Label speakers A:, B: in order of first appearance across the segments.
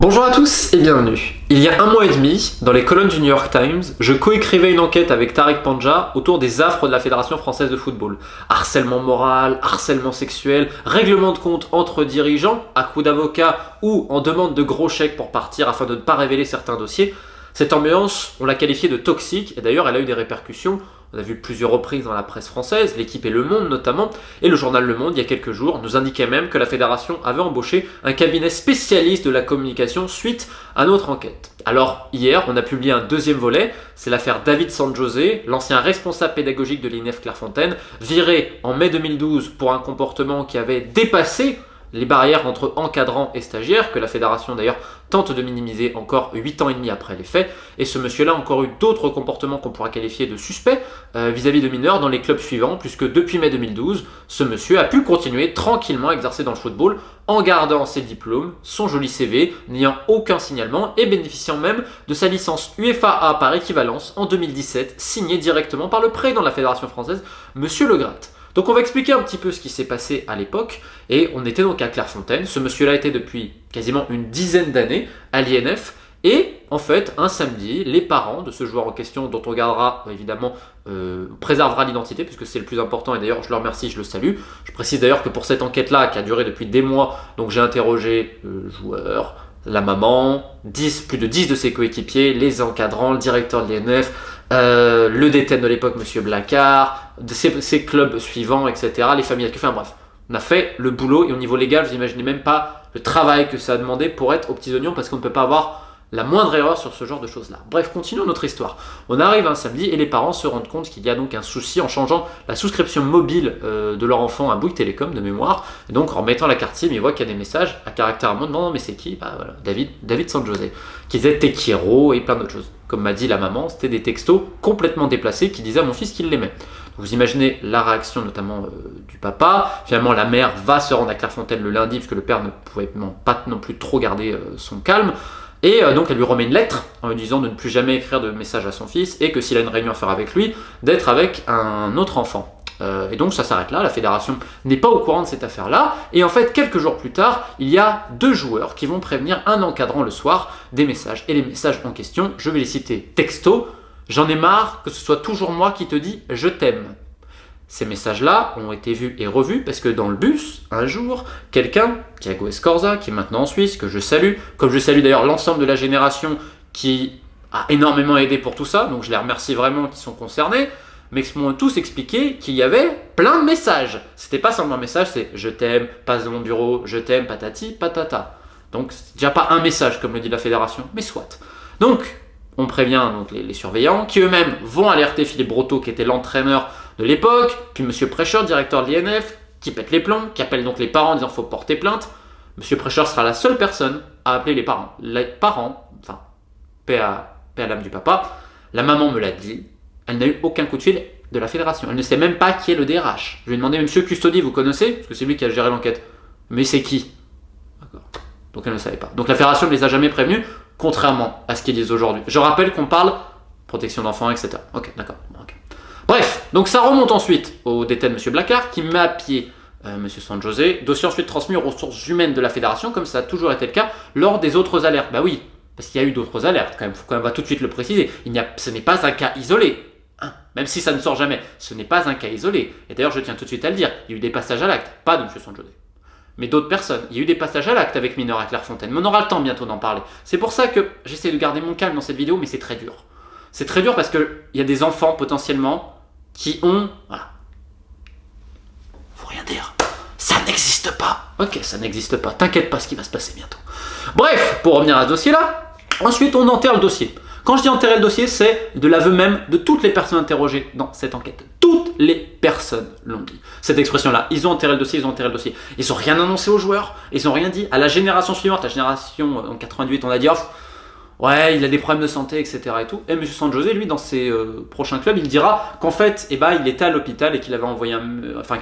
A: Bonjour à tous et bienvenue. Il y a un mois et demi, dans les colonnes du New York Times, je coécrivais une enquête avec Tariq Panja autour des affres de la Fédération française de football. Harcèlement moral, harcèlement sexuel, règlement de compte entre dirigeants, à coups d'avocat ou en demande de gros chèques pour partir afin de ne pas révéler certains dossiers. Cette ambiance, on l'a qualifiée de toxique et d'ailleurs elle a eu des répercussions. On a vu plusieurs reprises dans la presse française, l'équipe et Le Monde notamment, et le journal Le Monde, il y a quelques jours, nous indiquait même que la fédération avait embauché un cabinet spécialiste de la communication suite à notre enquête. Alors, hier, on a publié un deuxième volet, c'est l'affaire David Sanjosé, l'ancien responsable pédagogique de l'INEF Clairefontaine, viré en mai 2012 pour un comportement qui avait dépassé les barrières entre encadrants et stagiaires, que la fédération d'ailleurs tente de minimiser encore 8 ans et demi après les faits, et ce monsieur-là a encore eu d'autres comportements qu'on pourra qualifier de suspects vis-à-vis de mineurs dans les clubs suivants, puisque depuis mai 2012, ce monsieur a pu continuer tranquillement à exercer dans le football en gardant ses diplômes, son joli CV, n'ayant aucun signalement et bénéficiant même de sa licence UEFA par équivalence en 2017, signée directement par le président de la Fédération française, monsieur Le Graët. Donc on va expliquer un petit peu ce qui s'est passé à l'époque, et on était donc à Clairefontaine, ce monsieur-là était depuis quasiment une dizaine d'années à l'INF, et en fait, un samedi, les parents de ce joueur en question, dont on gardera évidemment, préservera l'identité, puisque c'est le plus important, et d'ailleurs je le remercie, je le salue. Je précise d'ailleurs que pour cette enquête-là, qui a duré depuis des mois, donc j'ai interrogé le joueur, la maman, plus de 10 de ses coéquipiers, les encadrants, le directeur de l'INF, le DTN de l'époque, monsieur Blacard, ses clubs suivants, etc., les familles, enfin bref, on a fait le boulot, et au niveau légal, vous imaginez même pas le travail que ça a demandé pour être aux petits oignons, parce qu'on ne peut pas avoir la moindre erreur sur ce genre de choses-là. Bref, continuons notre histoire. On arrive un samedi et les parents se rendent compte qu'il y a donc un souci en changeant la souscription mobile de leur enfant à Bouygues Télécom de mémoire. Et donc en mettant la carte SIM, ils voient qu'il y a des messages à caractère anonyme. Non, mais c'est qui? Bah voilà, David Sanjosé, qui disait Te quiero et plein d'autres choses. Comme m'a dit la maman, c'était des textos complètement déplacés qui disaient à mon fils qu'il l'aimait. Vous imaginez la réaction notamment du papa. Finalement, la mère va se rendre à Clairefontaine le lundi, puisque le père ne pouvait pas non plus trop garder son calme. Et donc elle lui remet une lettre en lui disant de ne plus jamais écrire de message à son fils et que s'il a une réunion à faire avec lui, d'être avec un autre enfant. Et donc ça s'arrête là, la fédération n'est pas au courant de cette affaire-là. Et en fait, quelques jours plus tard, il y a 2 joueurs qui vont prévenir un encadrant le soir des messages. Et les messages en question, je vais les citer texto. J'en ai marre que ce soit toujours moi qui te dis « je t'aime ». Ces messages-là ont été vus et revus parce que dans le bus, un jour, quelqu'un, Thiago Escorza, qui est maintenant en Suisse, que je salue, comme je salue d'ailleurs l'ensemble de la génération qui a énormément aidé pour tout ça, donc je les remercie vraiment qui sont concernés, mais ils m'ont tous expliqué qu'il y avait plein de messages. C'était pas seulement un message, c'est « je t'aime, passe de mon bureau, je t'aime, patati, patata ». Donc c'est déjà pas un message comme le dit la fédération, mais soit. Donc on prévient donc les surveillants qui eux-mêmes vont alerter Philippe Brotteau qui était l'entraîneur de l'époque, puis Monsieur Prêcheur, directeur de l'INF, qui pète les plombs, qui appelle donc les parents en disant faut porter plainte. Monsieur Prêcheur sera la seule personne à appeler les parents. Les parents, enfin, paix à l'âme du papa, la maman me l'a dit, elle n'a eu aucun coup de fil de la fédération. Elle ne sait même pas qui est le DRH. Je lui ai demandé, Monsieur Custodi, vous connaissez? Parce que c'est lui qui a géré l'enquête. Mais c'est qui? D'accord. Donc elle ne savait pas. Donc la fédération ne les a jamais prévenus, contrairement à ce qu'ils disent aujourd'hui. Je rappelle qu'on parle protection d'enfants, etc. Ok, d'accord. Okay. Bref, donc ça remonte ensuite au DTN de M. Blacard qui met à pied M. Sanjosé, dossier ensuite transmis aux ressources humaines de la fédération, comme ça a toujours été le cas lors des autres alertes. Bah oui, parce qu'il y a eu d'autres alertes quand même, faut quand même tout de suite le préciser. Ce n'est pas un cas isolé, hein, même si ça ne sort jamais, ce n'est pas un cas isolé. Et d'ailleurs, je tiens tout de suite à le dire, il y a eu des passages à l'acte, pas de M. Sanjosé, mais d'autres personnes. Il y a eu des passages à l'acte avec mineurs à Clairefontaine, mais on aura le temps bientôt d'en parler. C'est pour ça que j'essaie de garder mon calme dans cette vidéo, mais c'est très dur. C'est très dur parce qu'il y a des enfants potentiellement qui ont... Voilà. Faut rien dire. Ça n'existe pas. Ok, ça n'existe pas. T'inquiète pas ce qui va se passer bientôt. Bref, pour revenir à ce dossier-là, ensuite on enterre le dossier. Quand je dis enterrer le dossier, c'est de l'aveu même de toutes les personnes interrogées dans cette enquête. Toutes les personnes l'ont dit. Cette expression-là, ils ont enterré le dossier, ils ont enterré le dossier. Ils n'ont rien annoncé aux joueurs, ils n'ont rien dit. À la génération suivante, la génération en 88, on a dit... Oh, ouais, il a des problèmes de santé, etc. et tout. Et M. Sanjosé, lui, dans ses prochains clubs, il dira qu'en fait, il était à l'hôpital et qu'il avait envoyé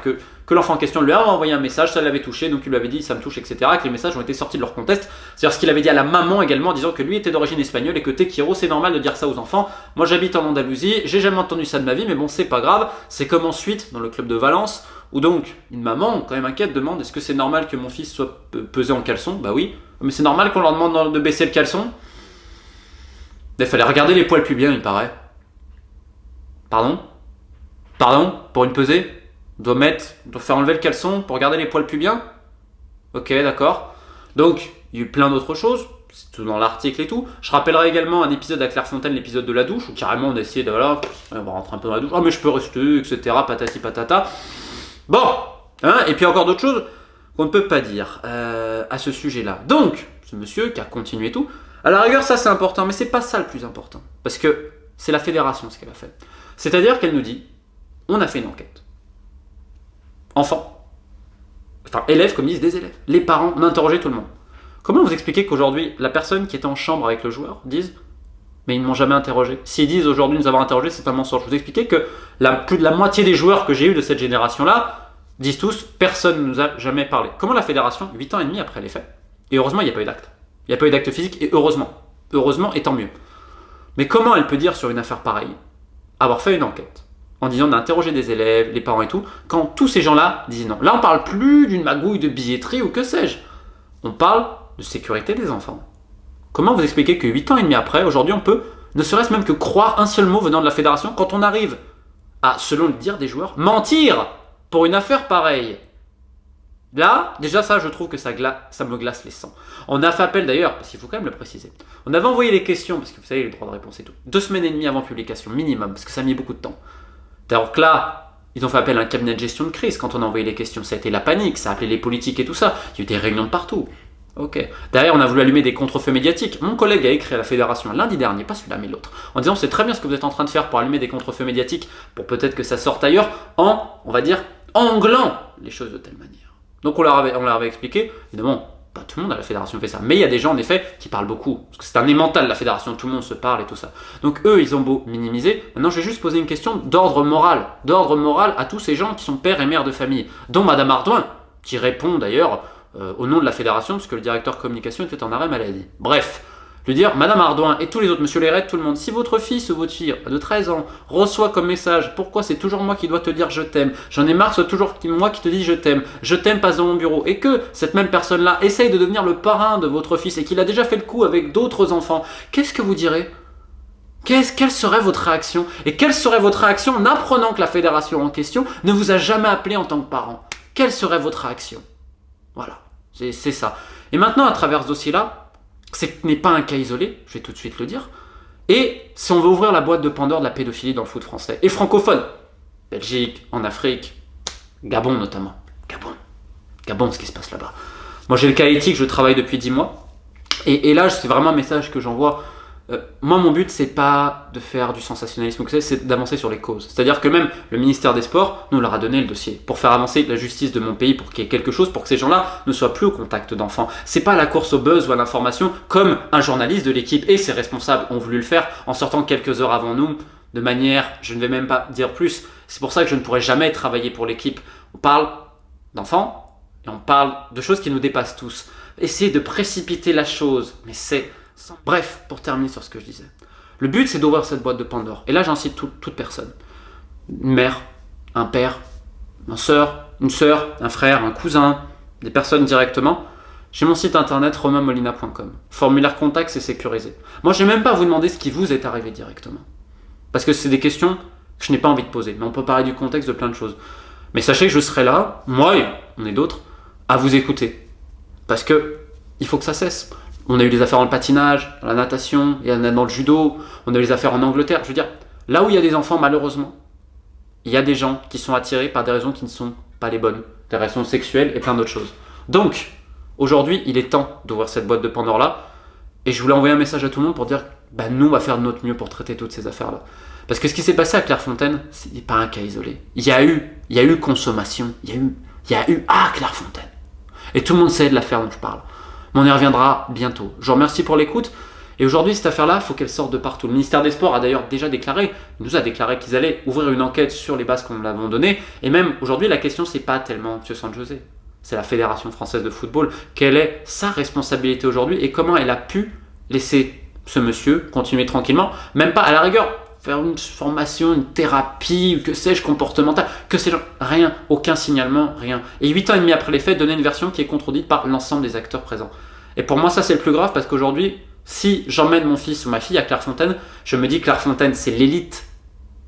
A: que l'enfant en question lui a envoyé un message, ça l'avait touché, donc il lui avait dit ça me touche, etc. Et que les messages ont été sortis de leur contexte. C'est-à-dire ce qu'il avait dit à la maman également, en disant que lui était d'origine espagnole et que Te quiero, c'est normal de dire ça aux enfants. Moi, j'habite en Andalousie, j'ai jamais entendu ça de ma vie, mais bon, c'est pas grave. C'est comme ensuite, dans le club de Valence, où donc une maman, quand même inquiète, demande est-ce que c'est normal que mon fils soit pesé en caleçon? Bah oui. Mais c'est normal qu'on leur demande de baisser le caleçon. Il fallait regarder les poils pubiens, il paraît. Pardon? Pour une pesée? On doit faire enlever le caleçon pour regarder les poils pubiens? Ok, d'accord. Donc, il y a eu plein d'autres choses. C'est tout dans l'article et tout. Je rappellerai également un épisode à Clairefontaine, l'épisode de la douche, où carrément on a essayé de, voilà, on va rentrer un peu dans la douche. Ah, mais je peux rester, etc. Patati patata. Bon, hein, et puis encore d'autres choses qu'on ne peut pas dire à ce sujet-là. Donc, ce monsieur qui a continué tout, à la rigueur, ça c'est important, mais c'est pas ça le plus important. Parce que c'est la fédération ce qu'elle a fait. C'est-à-dire qu'elle nous dit, on a fait une enquête. Enfants, enfin élèves comme disent des élèves, les parents, on a interrogé tout le monde. Comment vous expliquez qu'aujourd'hui, la personne qui était en chambre avec le joueur dise mais ils ne m'ont jamais interrogé. S'ils disent aujourd'hui nous avons interrogé, c'est un mensonge. Je vous expliquais que plus de la moitié des joueurs que j'ai eu de cette génération-là disent tous personne ne nous a jamais parlé. Comment la fédération, 8 ans et demi après les faits, et heureusement il n'y a pas eu d'acte. Il n'y a pas eu d'acte physique et heureusement. Heureusement et tant mieux. Mais comment elle peut dire sur une affaire pareille avoir fait une enquête en disant d'interroger des élèves, les parents et tout, quand tous ces gens-là disent non. Là on parle plus d'une magouille de billetterie ou que sais-je. On parle de sécurité des enfants. Comment vous expliquez que 8 ans et demi après, aujourd'hui, on peut, ne serait-ce même que croire un seul mot venant de la fédération quand on arrive à, selon le dire des joueurs, mentir pour une affaire pareille? Là, déjà ça, je trouve que ça me glace les sangs. On a fait appel d'ailleurs, parce qu'il faut quand même le préciser, on avait envoyé les questions, parce que vous savez, les droits de réponse et tout, 2 semaines et demie avant publication, minimum, parce que ça a mis beaucoup de temps. D'ailleurs que là, ils ont fait appel à un cabinet de gestion de crise quand on a envoyé les questions. Ça a été la panique, ça a appelé les politiques et tout ça. Il y a eu des réunions de partout. Ok. Derrière, on a voulu allumer des contre-feux médiatiques. Mon collègue a écrit à la fédération lundi dernier, pas celui-là mais l'autre, en disant c'est très bien ce que vous êtes en train de faire pour allumer des contre-feux médiatiques, pour peut-être que ça sorte ailleurs, en, on va dire, anglant les choses de telle manière. Donc on leur avait expliqué, évidemment, pas tout le monde à la fédération fait ça, mais il y a des gens en effet qui parlent beaucoup, parce que c'est un émental la fédération, tout le monde se parle et tout ça. Donc eux, ils ont beau minimiser, maintenant je vais juste poser une question d'ordre moral à tous ces gens qui sont pères et mères de famille, dont Madame Ardouin, qui répond d'ailleurs au nom de la fédération, puisque le directeur communication était en arrêt maladie. Bref, lui dire, Madame Ardouin et tous les autres, Monsieur Lérette, tout le monde, si votre fils ou votre fille de 13 ans reçoit comme message, pourquoi c'est toujours moi qui dois te dire je t'aime, j'en ai marre, c'est toujours moi qui te dis je t'aime, passe dans mon bureau, et que cette même personne-là essaye de devenir le parrain de votre fils et qu'il a déjà fait le coup avec d'autres enfants, qu'est-ce que vous direz ? Quelle serait votre réaction ? Et quelle serait votre réaction en apprenant que la fédération en question ne vous a jamais appelé en tant que parent ? Quelle serait votre réaction ? Voilà, c'est ça. Et maintenant, à travers ce dossier-là, ce n'est pas un cas isolé, je vais tout de suite le dire, et si on veut ouvrir la boîte de Pandore de la pédophilie dans le foot français, et francophone, Belgique, en Afrique, Gabon notamment, Gabon, ce qui se passe là-bas. Moi j'ai le cas éthique, je travaille depuis 10 mois, et là c'est vraiment un message que j'envoie. Moi mon but c'est pas de faire du sensationnalisme, c'est d'avancer sur les causes. C'est-à-dire que même le ministère des Sports nous leur a donné le dossier pour faire avancer la justice de mon pays, pour qu'il y ait quelque chose, pour que ces gens-là ne soient plus au contact d'enfants. C'est pas la course au buzz ou à l'information comme un journaliste de l'équipe et ses responsables ont voulu le faire en sortant quelques heures avant nous, de manière, je ne vais même pas dire plus, c'est pour ça que je ne pourrai jamais travailler pour l'équipe. On parle d'enfants et on parle de choses qui nous dépassent tous. Essayer de précipiter la chose, mais c'est... Bref, pour terminer sur ce que je disais, le but c'est d'ouvrir cette boîte de Pandore. Et là j'incite toute personne, une mère, un père, une sœur, un frère, un cousin, des personnes directement. J'ai mon site internet romainmolina.com. Formulaire contact, c'est sécurisé. Moi je n'ai même pas à vous demander ce qui vous est arrivé directement. Parce que c'est des questions que je n'ai pas envie de poser. Mais on peut parler du contexte de plein de choses. Mais sachez que je serai là, moi et on est d'autres, à vous écouter. Parce que il faut que ça cesse. On a eu des affaires dans le patinage, dans la natation, il y en a dans le judo, on a eu des affaires en Angleterre. Je veux dire, là où il y a des enfants, malheureusement, il y a des gens qui sont attirés par des raisons qui ne sont pas les bonnes, des raisons sexuelles et plein d'autres choses. Donc, aujourd'hui, il est temps d'ouvrir cette boîte de Pandore-là, et je voulais envoyer un message à tout le monde pour dire, nous, on va faire de notre mieux pour traiter toutes ces affaires-là. Parce que ce qui s'est passé à Clairefontaine, ce n'est pas un cas isolé. Il y a eu consommation, il y a eu Clairefontaine. Et tout le monde sait de l'affaire dont je parle. Mais on y reviendra bientôt. Je vous remercie pour l'écoute. Et aujourd'hui, cette affaire-là, il faut qu'elle sorte de partout. Le ministère des Sports a d'ailleurs déjà déclaré, nous a déclaré qu'ils allaient ouvrir une enquête sur les bases qu'on l'avait données. Et même aujourd'hui, la question, c'est pas tellement M. Sanjosé. C'est la Fédération française de football. Quelle est sa responsabilité aujourd'hui et comment elle a pu laisser ce monsieur continuer tranquillement, même pas à la rigueur, faire une formation, une thérapie, ou que sais-je, comportementale, que sais-je, rien, aucun signalement, rien. Et 8 ans et demi après les faits, donner une version qui est contredite par l'ensemble des acteurs présents. Et pour moi, ça, c'est le plus grave parce qu'aujourd'hui, si j'emmène mon fils ou ma fille à Clairefontaine, je me dis Clairefontaine, c'est l'élite.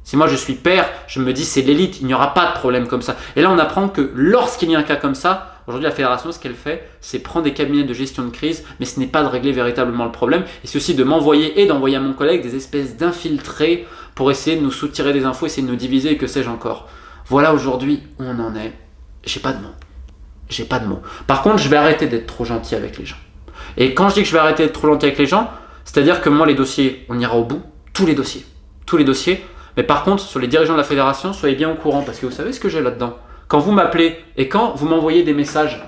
A: Si moi je suis père, je me dis c'est l'élite, il n'y aura pas de problème comme ça. Et là, on apprend que lorsqu'il y a un cas comme ça, aujourd'hui la fédération, ce qu'elle fait, c'est prendre des cabinets de gestion de crise, mais ce n'est pas de régler véritablement le problème. Et c'est aussi de m'envoyer et d'envoyer à mon collègue des espèces d'infiltrés pour essayer de nous soutirer des infos, essayer de nous diviser et que sais-je encore. Voilà aujourd'hui où on en est. J'ai pas de mots. J'ai pas de mots. Par contre, je vais arrêter d'être trop gentil avec les gens. Et quand je dis que je vais arrêter d'être trop gentil avec les gens, c'est-à-dire que moi, les dossiers, on ira au bout, tous les dossiers. Tous les dossiers. Mais par contre, sur les dirigeants de la fédération, soyez bien au courant, parce que vous savez ce que j'ai là-dedans. Quand vous m'appelez et quand vous m'envoyez des messages,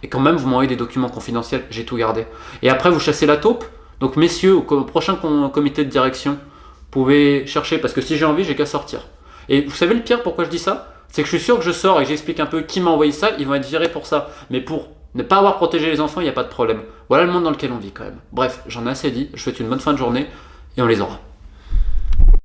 A: et quand même vous m'envoyez des documents confidentiels, j'ai tout gardé. Et après, vous chassez la taupe. Donc, messieurs, au prochain comité de direction, vous pouvez chercher, parce que si j'ai envie, j'ai qu'à sortir. Et vous savez le pire, pourquoi je dis ça? C'est que je suis sûr que je sors et que j'explique un peu qui m'a envoyé ça, ils vont être virés pour ça. Mais pour ne pas avoir protégé les enfants, il n'y a pas de problème. Voilà le monde dans lequel on vit quand même. Bref, j'en ai assez dit, je vous souhaite une bonne fin de journée, et on les aura.